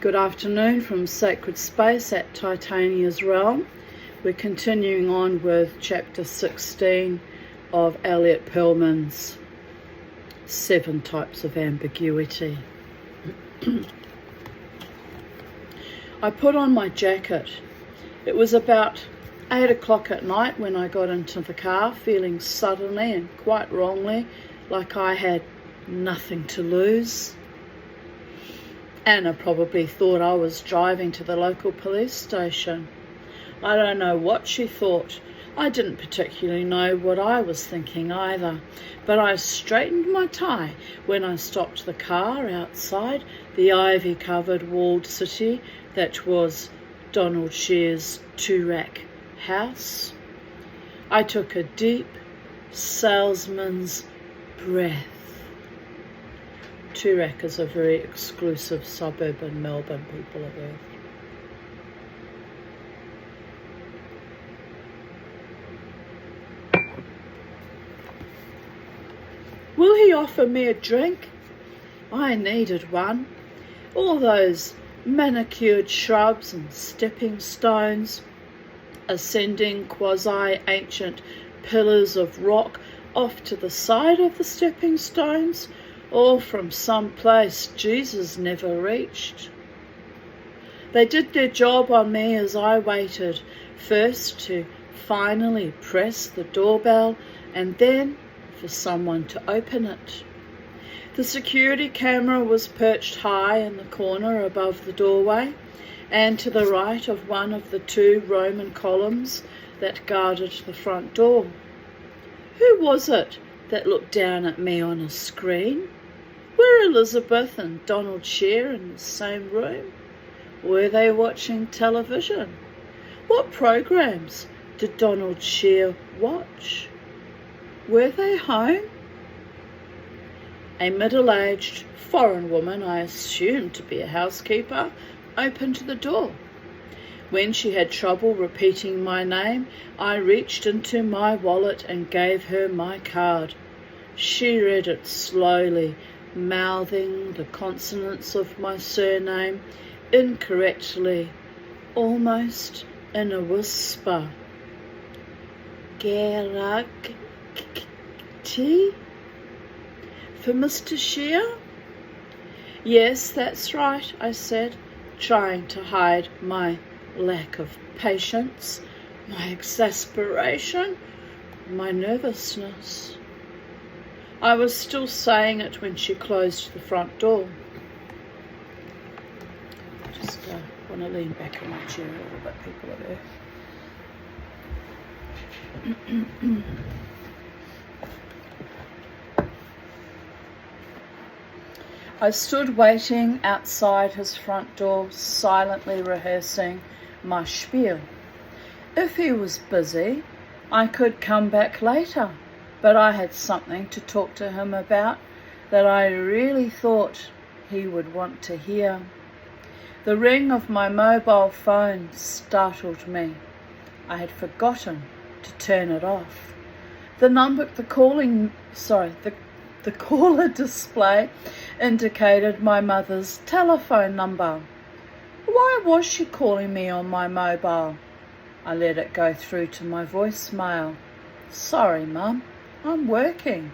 Good afternoon from Sacred Space at Titania's Realm. We're continuing on with chapter 16 of Elliot Perlman's 7 Types of Ambiguity. I put on my jacket. It was about 8 o'clock at night when I got into the car, feeling suddenly and quite wrongly like I had nothing to lose. Anna probably thought I was driving to the local police station. I don't know what she thought. I didn't particularly know what I was thinking either, but I straightened my tie when I stopped the car outside the ivy-covered walled city that was Donald Shear's Toorak house. I took a deep salesman's breath. Toorak is a very exclusive suburb in Melbourne, people of Earth. Will he offer me a drink? I needed one. All those manicured shrubs and stepping stones, ascending quasi-ancient pillars of rock off to the side of the stepping stones, all from some place Jesus never reached. They did their job on me as I waited, first to finally press the doorbell and then for someone to open it. The security camera was perched high in the corner above the doorway and to the right of one of the 2 Roman columns that guarded the front door. Who was it that looked down at me on a screen? Were Elizabeth and Donald Shear in the same room? Were they watching television? What programs did Donald Shear watch? Were they home? A middle-aged foreign woman, I assumed to be a housekeeper, opened the door. When she had trouble repeating my name, I reached into my wallet and gave her my card. She read it slowly, mouthing the consonants of my surname incorrectly, almost in a whisper. Geragti? For Mr. Shear? Yes, that's right, I said, trying to hide my lack of patience, my exasperation, my nervousness. I was still saying it when she closed the front door. Just want to lean back in my chair a little bit, people of Earth. I stood waiting outside his front door, silently rehearsing my spiel. If he was busy, I could come back later. But I had something to talk to him about that I really thought he would want to hear. The ring of my mobile phone startled me. I had forgotten to turn it off. The caller display indicated my mother's telephone number. Why was she calling me on my mobile? I let it go through to my voicemail. Sorry, Mum. I'm working.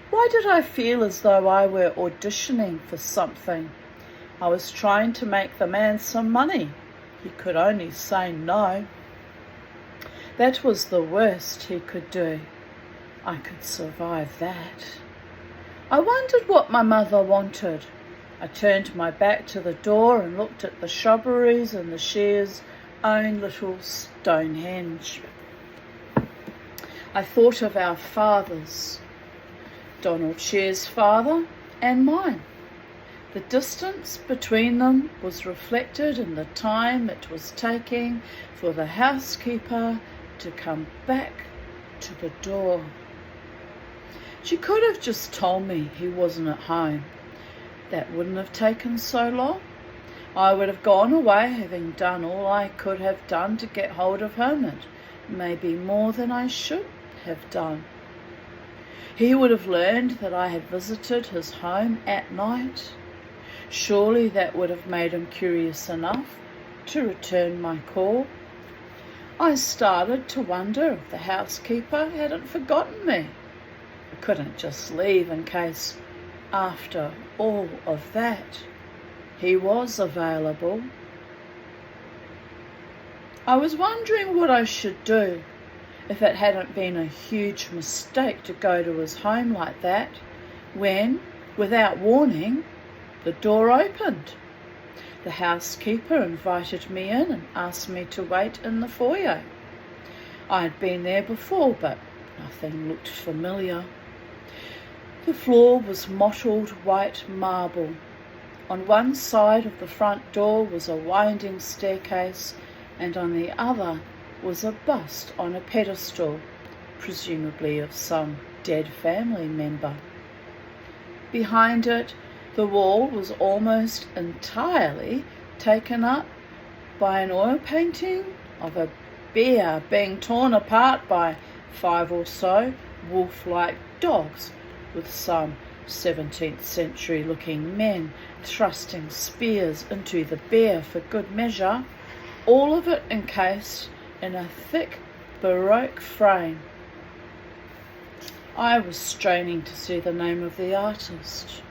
Why did I feel as though I were auditioning for something? I was trying to make the man some money. He could only say no. That was the worst he could do. I could survive that. I wondered what my mother wanted. I turned my back to the door and looked at the shrubberies and the Shear's own little Stonehenge. I thought of our fathers, Donald Shear's father and mine. The distance between them was reflected in the time it was taking for the housekeeper to come back to the door. She could have just told me he wasn't at home. That wouldn't have taken so long. I would have gone away having done all I could have done to get hold of him, and maybe more than I should have done. He would have learned that I had visited his home at night. Surely that would have made him curious enough to return my call. I started to wonder if the housekeeper hadn't forgotten me. I couldn't just leave in case, after all of that, he was available. I was wondering what I should do if it hadn't been a huge mistake to go to his home like that, when, without warning, the door opened. The housekeeper invited me in and asked me to wait in the foyer. I had been there before, but nothing looked familiar. The floor was mottled white marble. On one side of the front door was a winding staircase, and on the other was a bust on a pedestal, presumably of some dead family member. Behind it, the wall was almost entirely taken up by an oil painting of a bear being torn apart by 5 or so wolf-like dogs, with some 17th century looking men thrusting spears into the bear for good measure, all of it encased in a thick Baroque frame. I was straining to see the name of the artist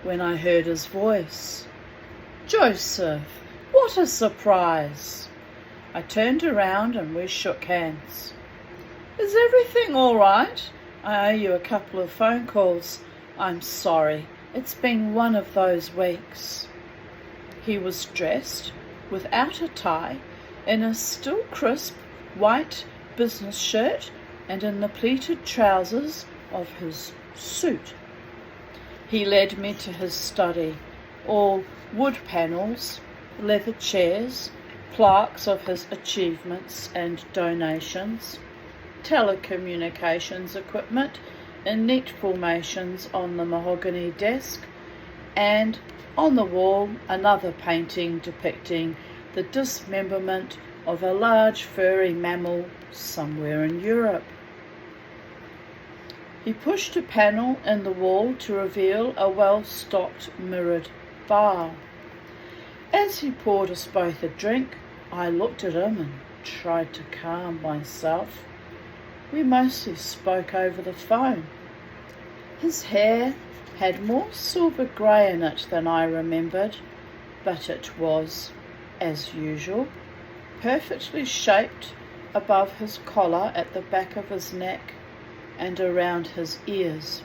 when I heard his voice. "Joseph, what a surprise!" I turned around and we shook hands. "Is everything all right? I owe you a couple of phone calls. I'm sorry, it's been one of those weeks." He was dressed, without a tie, in a still crisp white business shirt and in the pleated trousers of his suit. He led me to his study, all wood panels, leather chairs, plaques of his achievements and donations, telecommunications equipment in neat formations on the mahogany desk, and on the wall another painting depicting the dismemberment of a large furry mammal somewhere in Europe. He pushed a panel in the wall to reveal a well-stocked mirrored bar. As he poured us both a drink, I looked at him and tried to calm myself. We mostly spoke over the phone. His hair had more silver grey in it than I remembered, but it was, as usual, perfectly shaped above his collar at the back of his neck and around his ears.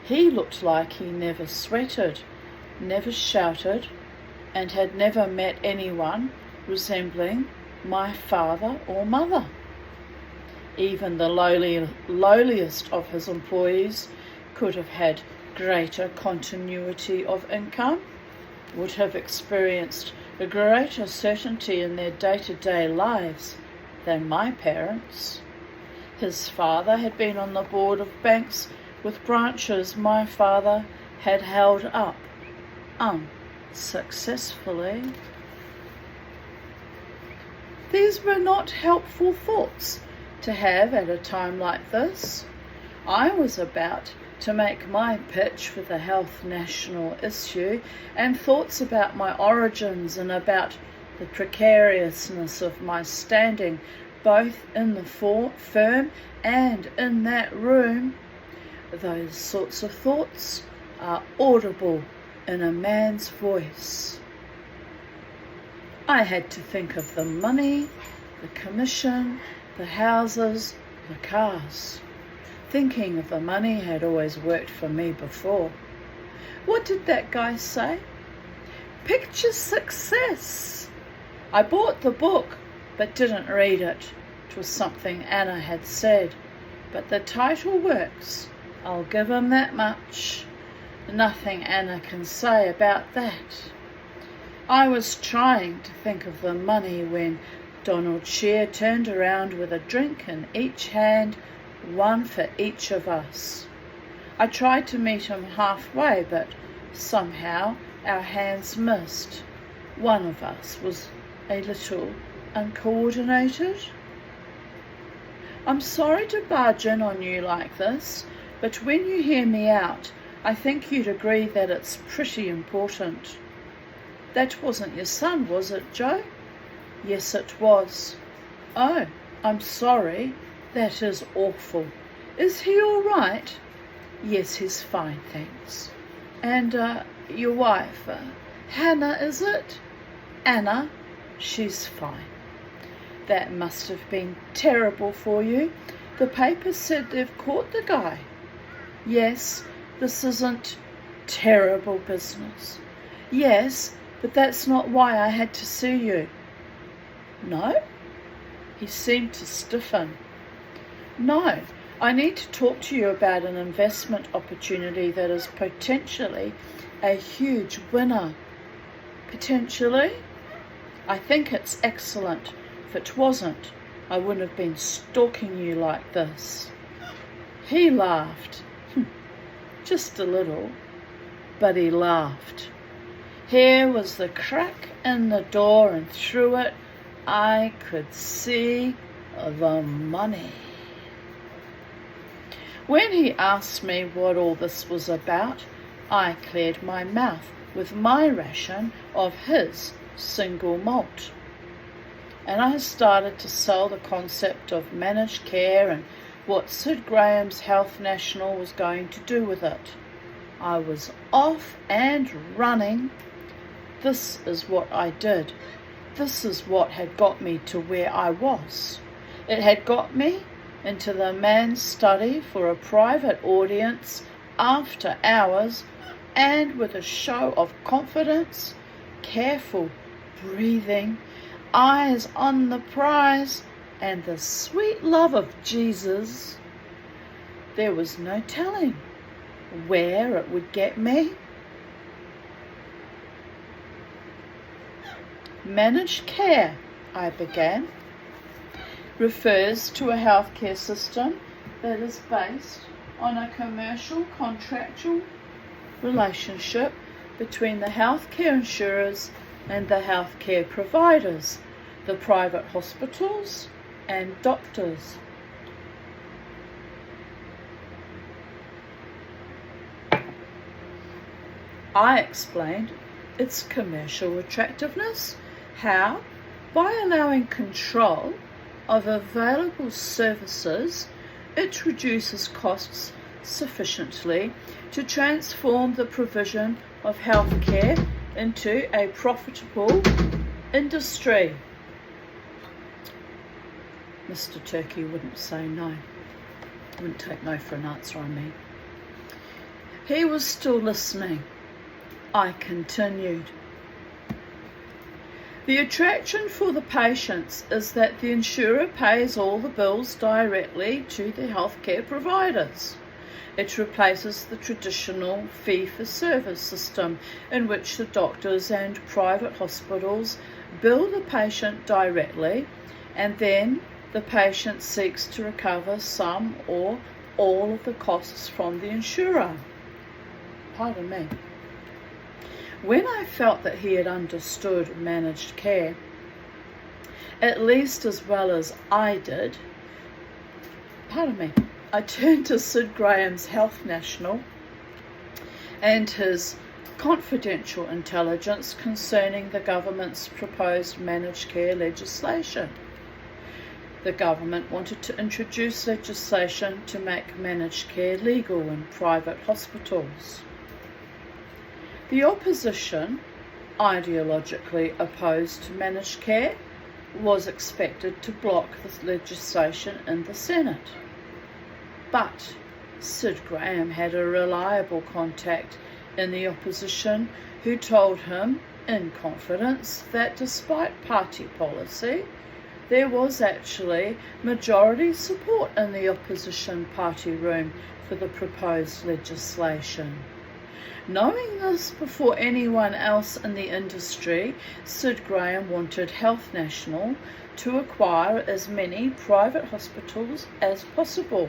He looked like he never sweated, never shouted, and had never met anyone resembling my father or mother. Even the lowliest of his employees could have had greater continuity of income, would have experienced a greater certainty in their day-to-day lives than my parents. His father had been on the board of banks with branches my father had held up unsuccessfully. These were not helpful thoughts to have at a time like this. I was about to make my pitch for the health national issue, and thoughts about my origins and about the precariousness of my standing both in the firm and in that room. Those sorts of thoughts are audible in a man's voice. I had to think of the money, the commission, the houses, the cars. Thinking of the money had always worked for me before. What did that guy say? Picture success. I bought the book, but didn't read it. It was something Anna had said, but the title works. I'll give him that much. Nothing Anna can say about that. I was trying to think of the money when Donald Shear turned around with a drink in each hand, one for each of us. I tried to meet him halfway, but somehow our hands missed. One of us was a little uncoordinated. I'm sorry to barge in on you like this, but when you hear me out, I think you'd agree that it's pretty important. That wasn't your son, was it, Joe? Yes, it was. Oh, I'm sorry. That is awful. Is he all right? Yes, he's fine, thanks. And your wife, Hannah, is it? Anna, she's fine. That must have been terrible for you. The paper said they've caught the guy. Yes, this isn't terrible business. Yes, but that's not why I had to see you. No? He seemed to stiffen. No, I need to talk to you about an investment opportunity that is potentially a huge winner. Potentially? I think it's excellent. If it wasn't, I wouldn't have been stalking you like this. He laughed. Just a little, but he laughed. Here was the crack in the door, and through it I could see the money. When he asked me what all this was about, I cleared my mouth with my ration of his single malt. And I started to sell the concept of managed care and what Sid Graham's Health National was going to do with it. I was off and running. This is what I did. This is what had got me to where I was. It had got me into the man's study for a private audience after hours, and with a show of confidence, careful breathing, eyes on the prize, and the sweet love of Jesus, there was no telling where it would get me. Managed care, I began, refers to a healthcare system that is based on a commercial contractual relationship between the healthcare insurers and the healthcare providers, the private hospitals and doctors. I explained its commercial attractiveness. How? By allowing control of available services, it reduces costs sufficiently to transform the provision of healthcare into a profitable industry. Mr. Turkey wouldn't say no. Wouldn't take no for an answer, I mean. He was still listening. I continued. The attraction for the patients is that the insurer pays all the bills directly to the healthcare providers. It replaces the traditional fee-for-service system in which the doctors and private hospitals bill the patient directly, and then the patient seeks to recover some or all of the costs from the insurer. Pardon me. When I felt that he had understood managed care, at least as well as I did, I turned to Sid Graham's Health National and his confidential intelligence concerning the government's proposed managed care legislation. The government wanted to introduce legislation to make managed care legal in private hospitals. The opposition, ideologically opposed to managed care, was expected to block the legislation in the Senate. But Sid Graham had a reliable contact in the opposition who told him, in confidence, that despite party policy, there was actually majority support in the opposition party room for the proposed legislation. Knowing this before anyone else in the industry, Sid Graham wanted Health National to acquire as many private hospitals as possible.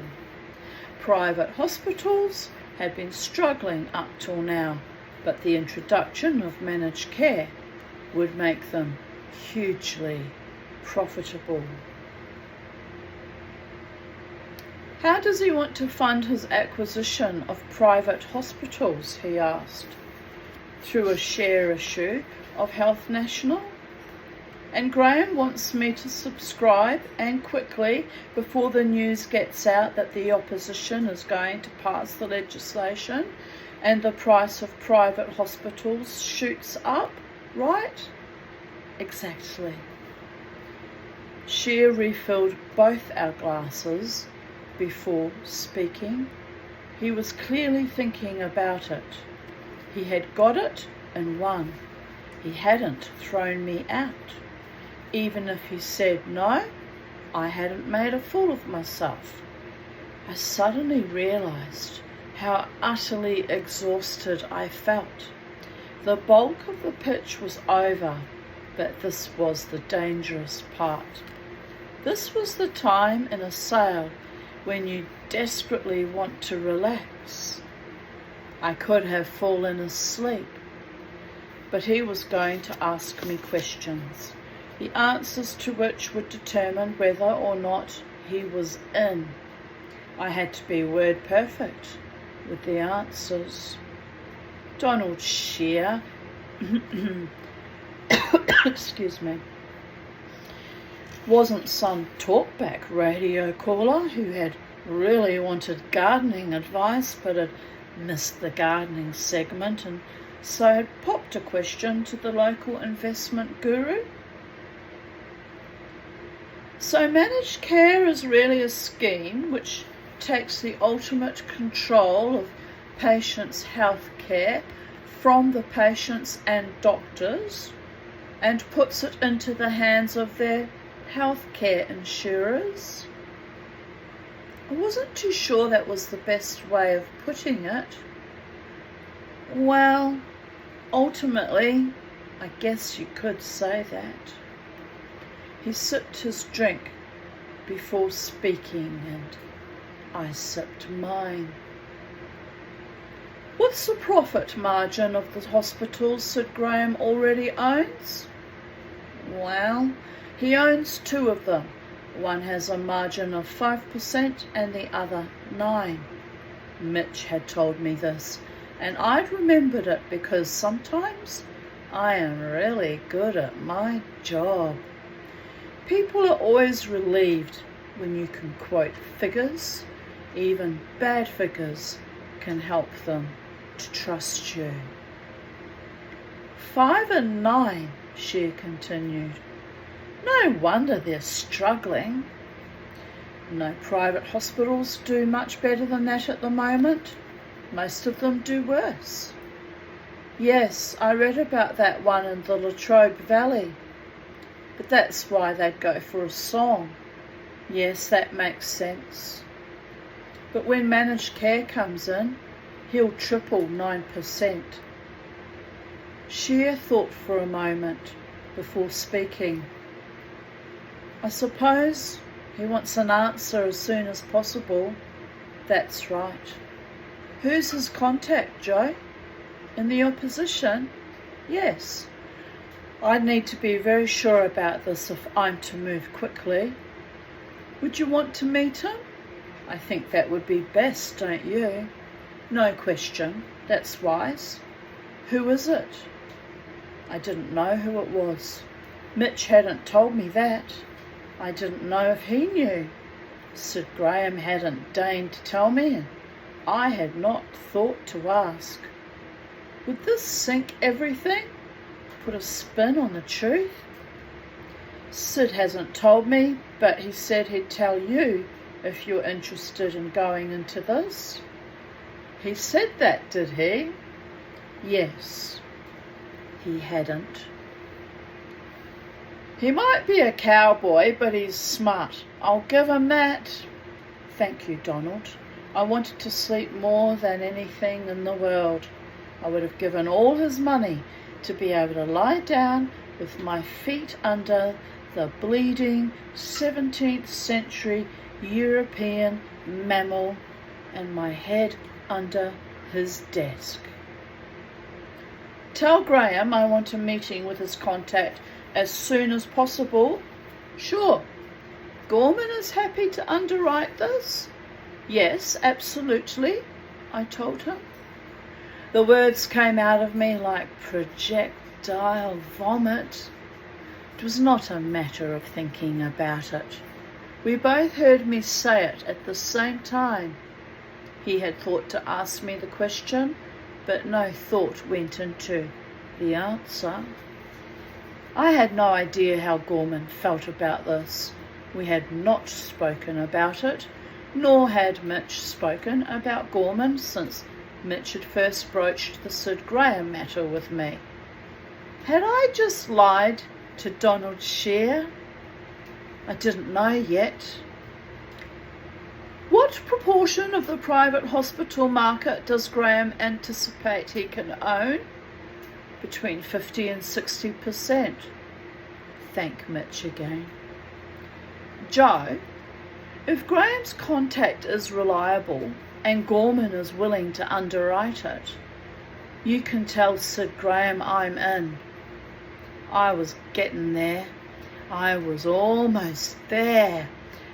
Private hospitals had been struggling up till now, but the introduction of managed care would make them hugely profitable. How does he want to fund his acquisition of private hospitals, he asked. Through a share issue of Health National? And Graham wants me to subscribe, and quickly, before the news gets out that the opposition is going to pass the legislation and the price of private hospitals shoots up, right? Exactly. Shear refilled both our glasses before speaking. He was clearly thinking about it. He had got it and won. He hadn't thrown me out. Even if he said no, I hadn't made a fool of myself. I suddenly realised how utterly exhausted I felt. The bulk of the pitch was over, but this was the dangerous part. This was the time in a sale when you desperately want to relax. I could have fallen asleep, but he was going to ask me questions, the answers to which would determine whether or not he was in. I had to be word perfect with the answers. Donald Shear, excuse me, wasn't some talkback radio caller who had really wanted gardening advice but had missed the gardening segment and so had popped a question to the local investment guru. So managed care is really a scheme which takes the ultimate control of patients' health care from the patients and doctors and puts it into the hands of their healthcare insurers. I wasn't too sure that was the best way of putting it. Well, ultimately, I guess you could say that. He sipped his drink before speaking, and I sipped mine. What's the profit margin of the hospitals Sid Graham already owns? Well, he owns two of them. One has a margin of 5% and the other 9%. Mitch had told me this, and I'd remembered it because sometimes I am really good at my job. People are always relieved when you can quote figures. Even bad figures can help them to trust you. 5 and 9, Shear continued. No wonder they're struggling. No private hospitals do much better than that at the moment. Most of them do worse. Yes, I read about that one in the Latrobe Valley. But that's why they'd go for a song. Yes, that makes sense. But when managed care comes in, he'll triple 9%. Shear thought for a moment before speaking. I suppose he wants an answer as soon as possible. That's right. Who's his contact, Joe? In the opposition? Yes. I'd need to be very sure about this if I'm to move quickly. Would you want to meet him? I think that would be best, don't you? No question. That's wise. Who is it? I didn't know who it was. Mitch hadn't told me that. I didn't know if he knew. Sid Graham hadn't deigned to tell me, and I had not thought to ask. Would this sink everything? Put a spin on the truth? Sid hasn't told me, but he said he'd tell you if you're interested in going into this. He said that, did he? Yes. He hadn't. He might be a cowboy, but he's smart. I'll give him that. Thank you, Donald. I wanted to sleep more than anything in the world. I would have given all his money to be able to lie down with my feet under the bleeding 17th century European mammal and my head under his desk. Tell Graham I want a meeting with his contact as soon as possible. Sure. Gorman is happy to underwrite this? Yes, absolutely, I told him. The words came out of me like projectile vomit. It was not a matter of thinking about it. We both heard me say it at the same time. He had thought to ask me the question, but no thought went into the answer. I had no idea how Gorman felt about this. We had not spoken about it, nor had Mitch spoken about Gorman since Mitch had first broached the Sid Graham matter with me. Had I just lied to Donald Shear? I didn't know yet. What proportion of the private hospital market does Graham anticipate he can own? Between 50 and 60%. Thank Mitch again. Joe, if Graham's contact is reliable and Gorman is willing to underwrite it, you can tell Sid Graham I'm in. I was getting there. I was almost there.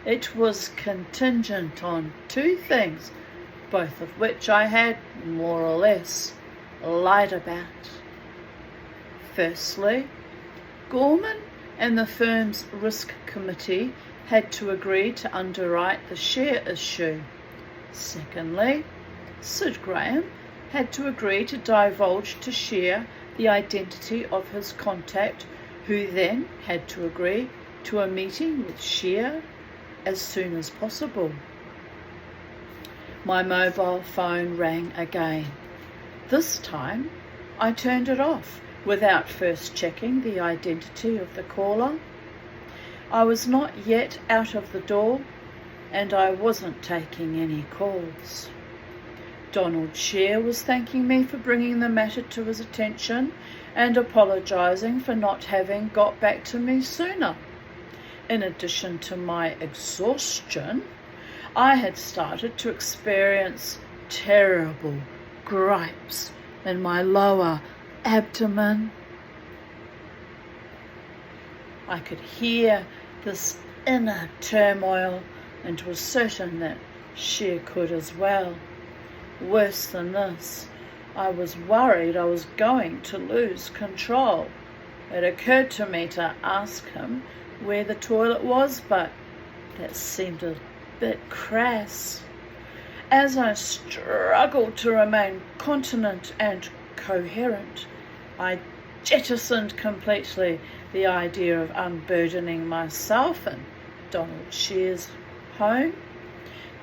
It was contingent on two things, both of which I had, more or less, lied about. Firstly, Gorman and the firm's risk committee had to agree to underwrite the share issue. Secondly, Sid Graham had to agree to divulge to Shear the identity of his contact, who then had to agree to a meeting with Shear as soon as possible. My mobile phone rang again. This time I turned it off without first checking the identity of the caller. I was not yet out of the door, and I wasn't taking any calls. Donald Shear was thanking me for bringing the matter to his attention and apologising for not having got back to me sooner. In addition to my exhaustion, I had started to experience terrible gripes in my lower abdomen. I could hear this inner turmoil and was certain that Shear could as well. Worse than this, I was worried I was going to lose control. It occurred to me to ask him where the toilet was, but that seemed a bit crass. As I struggled to remain continent and coherent, I jettisoned completely the idea of unburdening myself in Donald Shear's home.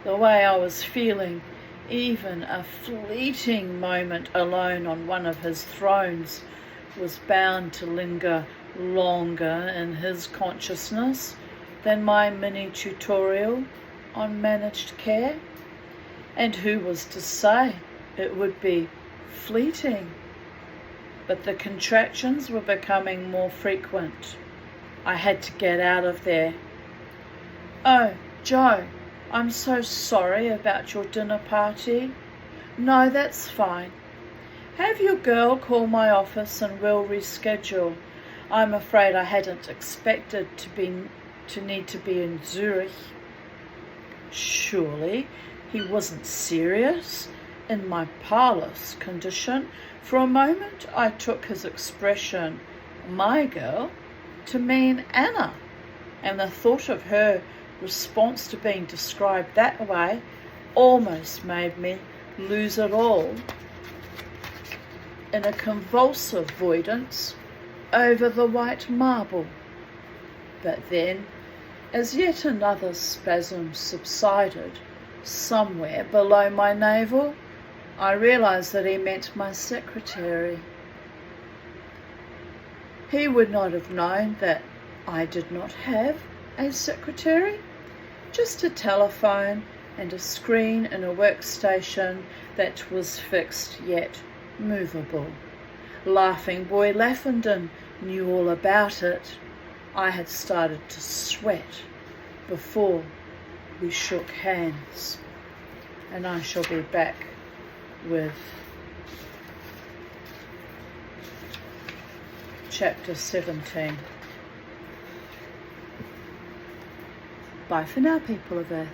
The way I was feeling, even a fleeting moment alone on one of his thrones was bound to linger longer in his consciousness than my mini tutorial on managed care. And who was to say it would be fleeting? But the contractions were becoming more frequent. I had to get out of there. Oh, Joe, I'm so sorry about your dinner party. No, that's fine. Have your girl call my office and we'll reschedule. I'm afraid I hadn't expected to need to be in Zurich. Surely he wasn't serious in my parlous condition. For a moment I took his expression, my girl, to mean Anna, and the thought of her response to being described that way almost made me lose it all in a convulsive avoidance over the white marble. But then, as yet another spasm subsided somewhere below my navel, I realised that he meant my secretary. He would not have known that I did not have a secretary, just a telephone and a screen in a workstation that was fixed yet movable. Laughing boy Laffenden knew all about it. I had started to sweat before we shook hands, and I shall be back with chapter 17. Bye for now, people of Earth.